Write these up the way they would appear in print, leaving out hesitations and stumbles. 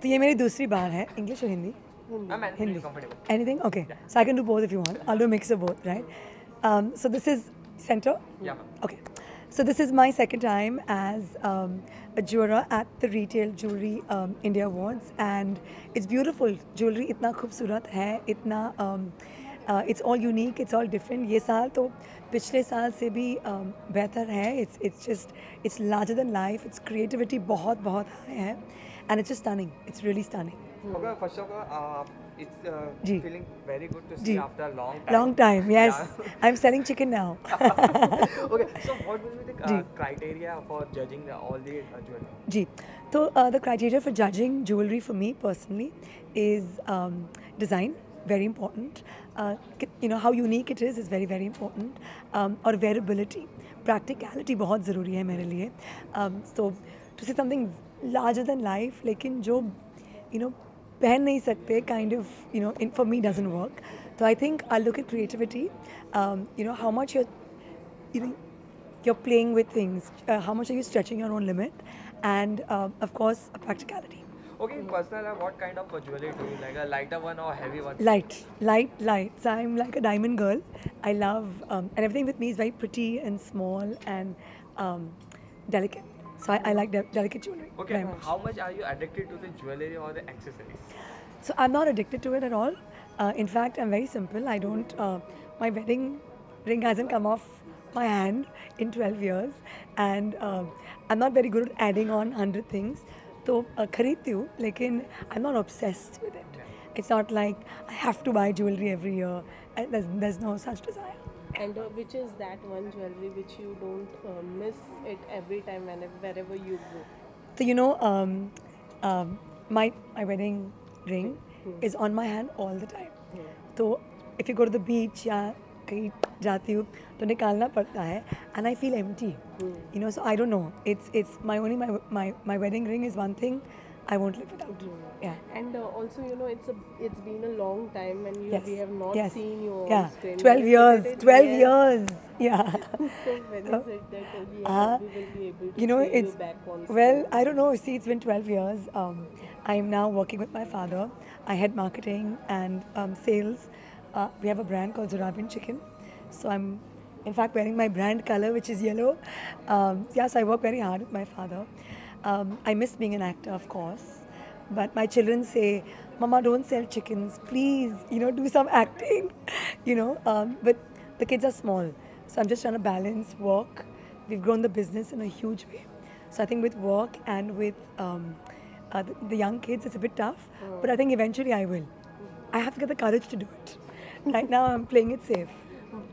तो ये मेरी दूसरी बार है. English or Hindi? Hindi. Anything? Okay. So I can do both if you want. I'll do a mix of both, right? So this is center? Yeah. Okay. So this is my second time as a juror at the Retail Jewelry India Awards, and it's beautiful. Jewelry इतना खूबसूरत है, इतना it's all unique, it's all different. ये साल तो पिछले साल से भी बेहतर है. It's larger than life. Its creativity बहुत high है, and it's just stunning. It's really stunning. Okay, first of all, it's ji. feeling very good to see ji. after a long time. Long time, yes. Yeah. I'm selling chicken now. Okay, so what will be the ji. criteria for judging all the jewelry? Ji. So the criteria for judging jewelry for me personally is design, very important. You know how unique it is very important. और wearability, practicality बहुत ज़रूरी है मेरे लिए. So to see something larger than life, लेकिन जो you know पहन नहीं सकते, kind of, you know, for me doesn't work. So I think I'll look at creativity, you know, how much you're playing with things, how much are you stretching your own limit, and of course practicality. Okay, in personal, what kind of jewelry do you like? A lighter one or heavy one? Light. So I'm like a diamond girl. I love, and everything with me is very pretty and small and delicate. So I like delicate jewelry. Okay, very much. how much are you addicted to the jewelry or the accessories? So I'm not addicted to it at all. In fact, I'm very simple. I don't. My wedding ring hasn't come off my hand in 12 years, and I'm not very good at adding on 100 things. So खरीदती हूँ, लेकिन I'm not obsessed with it. It's not like I have to buy jewelry every year. There's no such desire. And which is that one jewelry which you don't miss it every time wherever you go? So you know, my wedding ring is on my hand all the time. So if you go to the beach या कहीं जाती हूँ तो निकालना पड़ता है, and I feel empty. You know, so I don't know. It's my wedding ring is one thing I won't live without. Yeah. And also, you know, it's been a long time, and we have not seen you on Yeah. screen. 12 years. 12 years. Yeah. So when is it that we will be able to You know, see it's you back on screen? well, I don't know. See, it's been 12 years. I'm now working with my father. I head marketing and sales. We have a brand called Zorabian Chicken. So I'm, in fact, wearing my brand color, which is yellow. Yes, I work very hard with my father. I miss being an actor, of course. But my children say, Mama, don't sell chickens. Please, you know, do some acting. You know, but the kids are small. So I'm just trying to balance work. We've grown the business in a huge way. So I think with work and with the young kids, it's a bit tough. But I think eventually I will. I have to get the courage to do it. Right now, I'm playing it safe.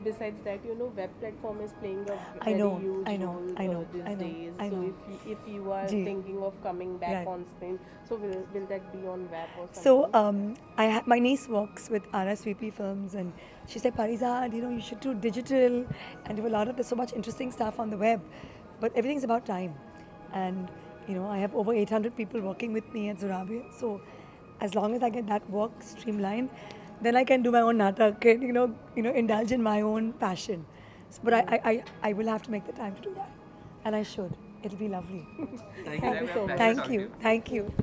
Besides that, you know, web platform is playing a I very know, huge I know, role I know, these I know, days. I So know. if you are Ji. thinking of coming back Right. on screen, so will that be on web or something? So my niece works with RSVP Films, and she said, Parizad, you know, you should do digital and do a lot of there's so much interesting stuff on the web, but everything's about time. And you know, I have over 800 people working with me at Zorabian. So as long as I get that work streamlined, then I can do my own natak and you know, indulge in my own passion. But I will have to make the time to do that, and I should. It'll be lovely. Thank you so much. Thank you.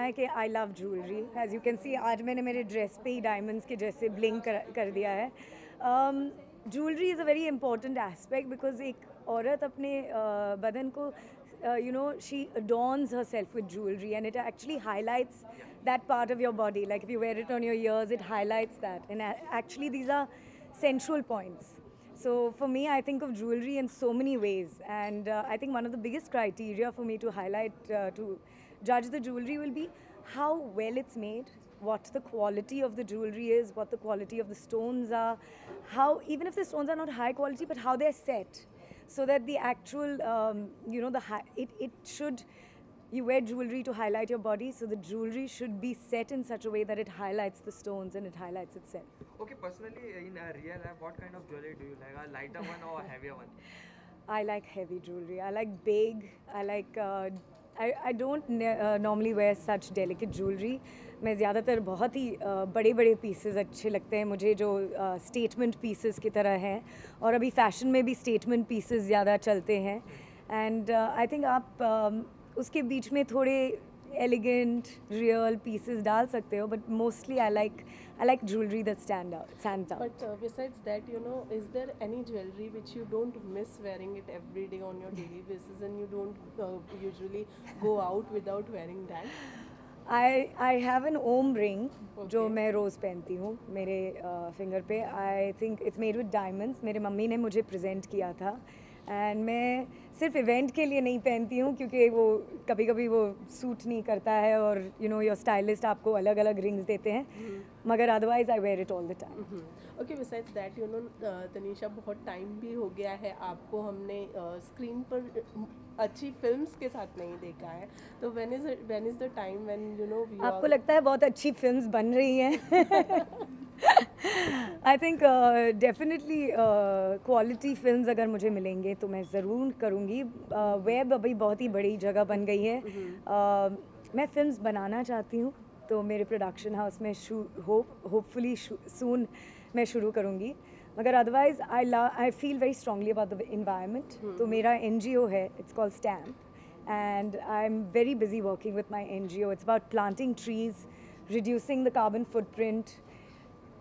है कि I love jewellery. As you can see आज मैंने मेरे dress पे ही diamonds के जैसे blink कर दिया है. Jewellery is a very important aspect because एक औरत अपने बदन को she adorns herself with jewelry and it actually highlights that part of your body. Like if you wear it on your ears, it highlights that. And actually these are central points. So for me, I think of jewelry in so many ways. And I think one of the biggest criteria for me to highlight, to judge the jewelry will be how well it's made, what the quality of the jewelry is, what the quality of the stones are, how, even if the stones are not high quality, but how they're set. So that the actual, it should, you wear jewelry to highlight your body, so the jewelry should be set in such a way that it highlights the stones and it highlights itself. Okay, personally, in real life, what kind of jewelry do you like? A lighter one or a heavier one? I like heavy jewelry. I like big. I like. I don't normally wear such delicate jewelry. मैं ज़्यादातर बहुत ही बड़े बड़े pieces अच्छे लगते हैं मुझे जो स्टेटमेंट पीसेस की तरह हैं और अभी फैशन में भी स्टेटमेंट पीसेस ज़्यादा चलते हैं एंड आई थिंक आप उसके बीच में थोड़े एलिगेंट रियल पीसेस डाल सकते हो but mostly I like jewelry that stands out. But besides that, is there any jewelry which you don't miss wearing it every day on your daily basis and you don't usually go out without wearing that? I have an Om ring जो Okay. मैं रोज़ पहनती हूँ मेरे finger पे. I think it's made with diamonds. मेरे mummy ने मुझे present किया था एंड मैं सिर्फ इवेंट के लिए नहीं पहनती हूँ क्योंकि वो कभी कभी वो सूट नहीं करता है और योर स्टाइलिस्ट आपको अलग अलग रिंग्स देते हैं मगर otherwise I wear it all the time. Okay, besides that Tanisha बहुत टाइम भी हो गया है आपको हमने स्क्रीन पर अच्छी फिल्म्स के साथ नहीं देखा है तो when is the time when आपको लगता है बहुत अच्छी फिल्म्स बन रही हैं? I think definitely quality films अगर मुझे मिलेंगे तो मैं ज़रूर करूँगी. वेब अभी बहुत ही बड़ी जगह बन गई है. मैं फिल्म्स बनाना चाहती हूँ तो मेरे प्रोडक्शन हाउस में होपफुली सून मैं शुरू करूँगी मगर otherwise I feel very strongly about the environment. तो मेरा NGO है, it's called stamp and I am very busy working with my NGO. It's about planting trees, reducing the carbon footprint.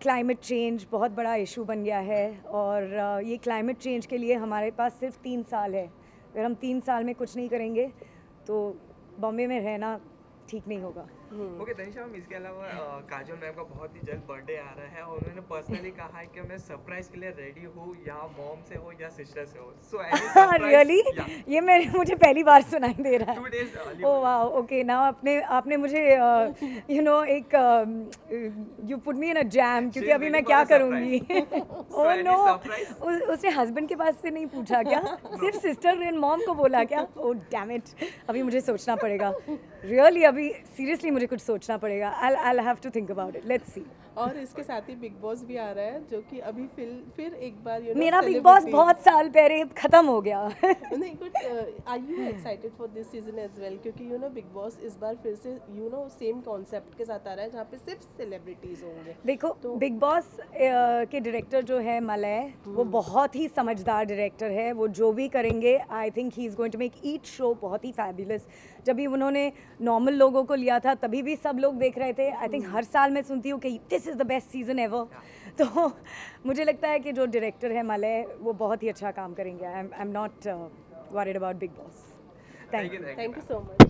Climate change बहुत बड़ा issue बन गया है और ये क्लाइमेट चेंज के लिए हमारे पास सिर्फ 3 साल है. अगर हम 3 साल में कुछ नहीं करेंगे तो बॉम्बे में रहना ठीक नहीं होगा. ओके तनिषा मैम, इसके अलावा काजल मैम का बहुत ही जल्द बर्थडे आ रहा है और उन्होंने पर्सनली कहा है कि मैं सरप्राइज के लिए रेडी हूँ या मॉम से हो या सिस्टर से हो. सो रियली ये मुझे पहली बार सुनाई दे रहा है. 2 days early. ओह वाह, ओके नाउ आपने मुझे एक you put me in a jam क्योंकि अभी मैं क्या करूँगी. ओह नो, उसने हस्बैंड के पास से नहीं पूछा क्या? सिर्फ सिस्टर एंड मॉम को बोला क्या? ओह डैम इट, अभी मुझे सोचना पड़ेगा. रियली अभी सीरियसली मुझे कुछ सोचना पड़ेगा. I'll have to think about it. Let's see. और इसके साथ ही बिग बॉस भी आ रहा है जो कि अभी फिर एक बार मेरा बिग बॉस बहुत साल पहले खत्म हो गया. नहीं, but are you excited for this season as well क्योंकि बिग बॉस इस बार फिर से सेम कॉन्सेप्ट के साथ आ रहा है जहाँ पे सिर्फ सेलिब्रिटीज होंगे. देखो बिग बॉस के डायरेक्टर जो है मलय, वो बहुत ही समझदार डायरेक्टर है. वो जो भी करेंगे I think he is going to make each show बहुत ही फैबुलस. जब भी उन्होंने नॉर्मल लोगों को लिया था तभी भी सब लोग देख रहे थे. आई थिंक हर साल मैं सुनती हूँ कि this is the best season ever. तो मुझे लगता है कि जो डायरेक्टर है मलय वो बहुत ही अच्छा काम करेंगे. I am not worried about big boss. Thank thank you so much.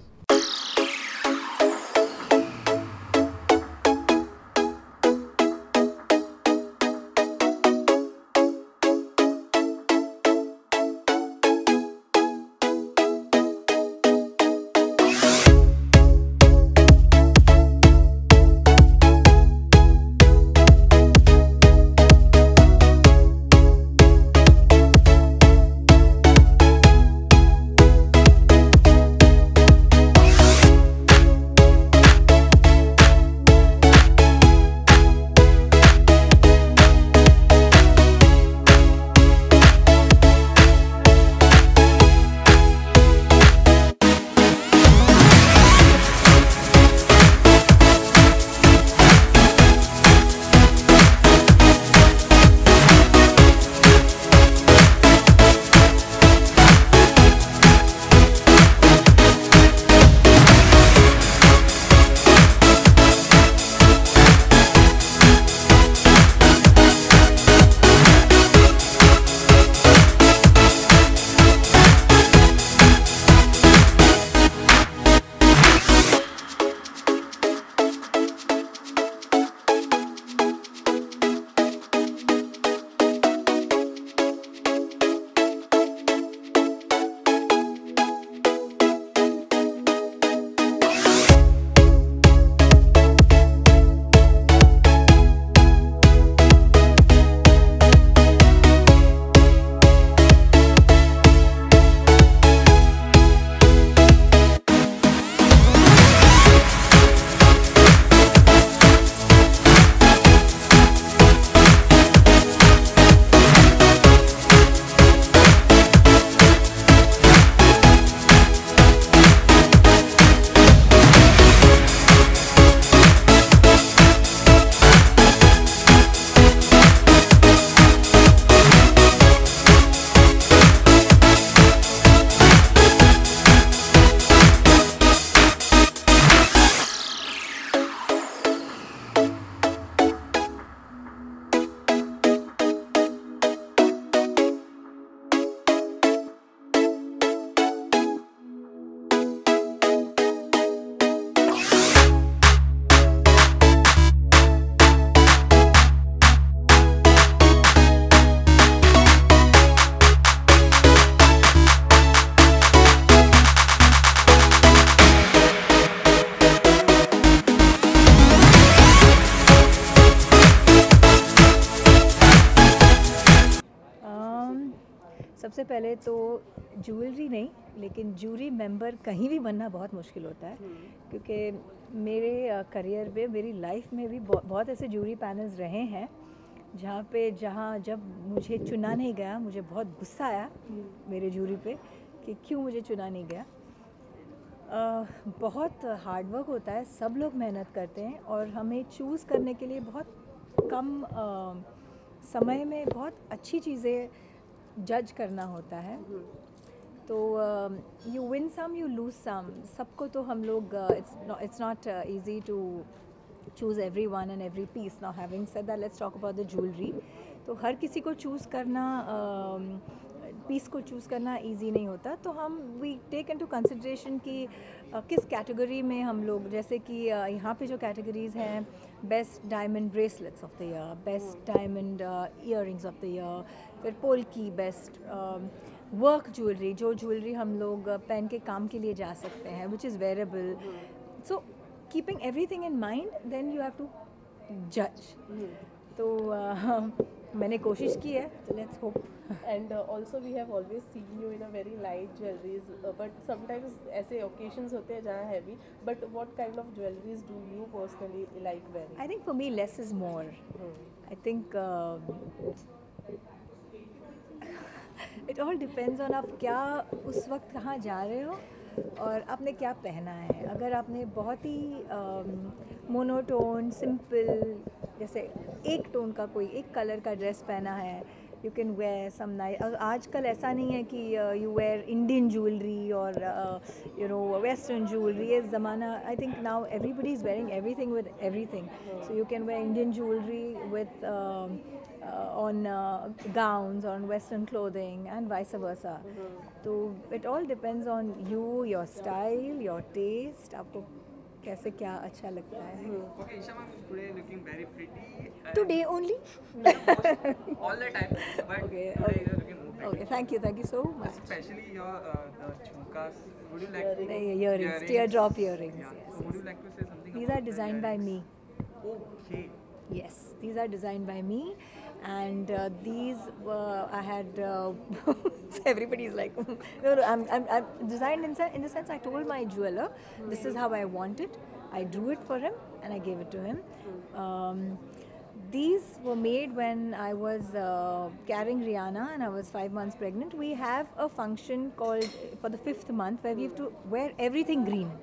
सबसे पहले तो ज्वेलरी नहीं, लेकिन जूरी मेंबर कहीं भी बनना बहुत मुश्किल होता है, क्योंकि मेरे करियर में, मेरी लाइफ में भी बहुत ऐसे जूरी पैनल्स रहे हैं जहाँ जब मुझे चुना नहीं गया, मुझे बहुत गुस्सा आया मेरे जूरी पे कि क्यों मुझे चुना नहीं गया। बहुत हार्ड वर्क होता है, सब लोग मेहनत करते हैं और हमें चूज़ करने के लिए बहुत कम समय में बहुत अच्छी चीज़ें जज करना होता है। तो you win some you lose some, सबको तो हम लोग it's not easy to choose everyone and every piece. Now having said that, let's talk about the jewelry. तो हर किसी को चूज़ करना, पीस को चूज़ करना इजी नहीं होता, तो हम वी टेक इनटू कंसिडरेशन कि किस कैटेगरी में हम लोग, जैसे कि यहाँ पे जो कैटेगरीज़ हैं, best diamond bracelets of the year, best diamond earrings of the year, फिर पोल्की, बेस्ट वर्क ज्वेलरी, जो ज्वेलरी हम लोग पहन के काम के लिए जा सकते हैं, which is wearable. So keeping everything in mind, then you have to judge. तो मैंने कोशिश की है, तो let's hope. And also we have always seen you in a very light jewelries, but sometimes ऐसे occasions होते हैं जहाँ heavy. But what kind of jewelries do you personally like wearing? I think for me less is more. I think it all depends on आप क्या उस वक्त कहाँ जा रहे हो और आपने क्या पहना है। अगर आपने बहुत ही मोनोटोन सिंपल, जैसे एक टोन का कोई एक कलर का ड्रेस पहना है, you can wear some nice. आजकल ऐसा नहीं है कि यू वेयर इंडियन ज्वेलरी और यू नो वेस्टर्न ज्वेलरी। ये ज़माना, I think now everybody is wearing everything with everything, so you can wear Indian jewellery with on gowns, on western clothing and vice versa. So it all depends on you, your style, your taste, आपको कैसे क्या अच्छा लगता है। Okay, Isha ma'am, today looking very pretty. Today only? All the time, but Okay, today you're looking more pretty. Okay, thank you so much. Especially your the jhumkas. Would you like to? The earrings, teardrop earrings. Yeah. Yes, So would yes. you like to say something? These are about the designed by me. earrings? Okay. Yes, these are designed by me, and these I had. Everybody is like, no, I'm designed in the sense I told my jeweler, this is how I want it. I drew it for him and I gave it to him. These were made when I was carrying Rihanna and I was 5 months pregnant. We have a function called for the 5th month where we have to wear everything green.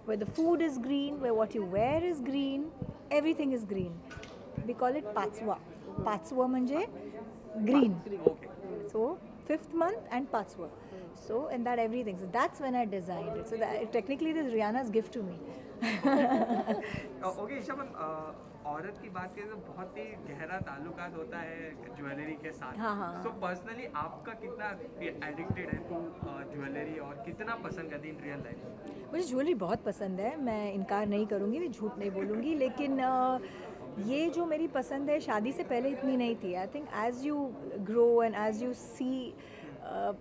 Where the food is green, where what you wear is green, everything is green. We call it Patswa. Patswa manje green. Okay. So 5th month and Patswa. So and that everything. So that's when I designed it. So that, technically this is Rihanna's gift to me. ओके Isha ma'am, औरत की बात करें तो बहुत ही गहरा ताल्लुकात होता है ज्वेलरी के साथ। हाँ, हाँ। सो पर्सनली आपका कितना एडिक्टेड है टू ज्वेलरी और कितना पसंद करती है इन रियल लाइफ? मुझे ज्वेलरी बहुत पसंद है, मैं इनकार नहीं करूँगी, मैं झूठ नहीं बोलूँगी, लेकिन ये जो मेरी पसंद है शादी से पहले इतनी नहीं थी। I think as you grow and as you see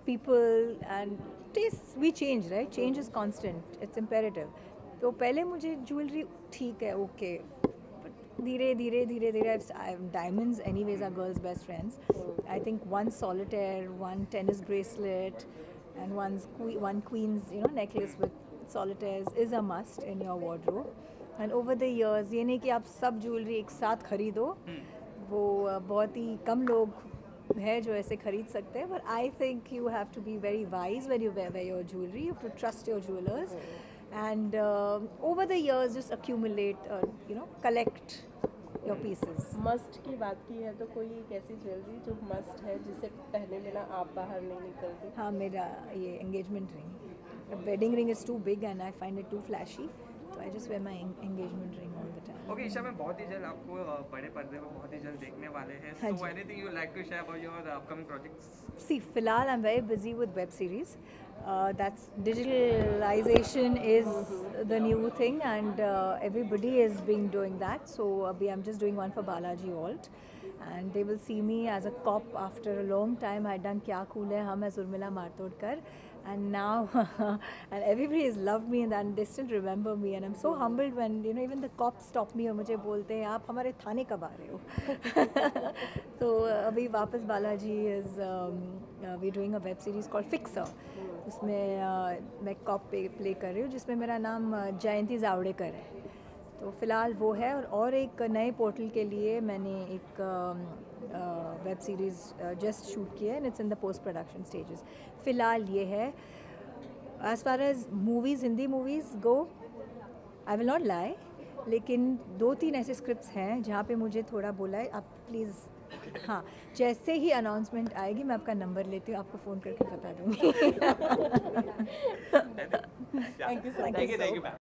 people and taste we change, right? Change is constant, it's imperative. तो पहले मुझे ज्वेलरी ठीक है, ओके, धीरे धीरे diamonds anyways are girls best friends. I think one solitaire, one tennis bracelet and one queen's necklace with solitaires is a must in your wardrobe. And over the years, ये नहीं कि आप सब jewellery एक साथ खरीदो, वो बहुत ही कम लोग हैं जो ऐसे खरीद सकते हैं, but I think you have to be very wise when you wear your jewelry. You have to trust your jewelers, and over the years just accumulate, collect your pieces. Must की बात की है तो कोई एक ऐसी ज्वेलरी जो must है जिसे पहने बिना आप बाहर नहीं निकलते? हाँ, मेरा ये engagement ring. The wedding ring is too big and I find it too flashy, so I just wear my engagement ring all the time. ओके ईशा मैम, बहुत ही जल्द आपको बड़े पर्दे पर बहुत ही जल्द देखने वाले हैं। हाँ सो जी। Anything you like to share about your upcoming projects? See, फिलहाल I'm very busy with web series. That's digitalization is the new thing, and everybody is being doing that. So I'm just doing one for Balaji Alt, and they will see me as a cop after a long time. I'd done Kya Cool Hai Hum as Urmila Martodkar, and now and everybody has loved me and they still remember me and I'm so humbled when even the cops stop me और मुझे बोलते हैं आप हमारे थाने कब आ रहे हो तो अभी वापस Balaji is we doing a web series called Fixer उसमें मैं कॉप प्ले कर रही हूँ जिसमें मेरा नाम जयंती जावड़ेकर है तो फ़िलहाल वो है और एक नए पोर्टल के लिए मैंने एक वेब सीरीज़ जस्ट शूट किया है and it's in the post production stages फ़िलहाल ये है as far as movies Hindi movies go I will not lie लेकिन 2-3 ऐसे स्क्रिप्ट्स हैं जहाँ पे मुझे थोड़ा बोला है आप प्लीज़ हाँ जैसे ही अनाउंसमेंट आएगी मैं आपका नंबर लेती हूँ आपको फ़ोन करके बता दूँगी थैंक यू सो मच।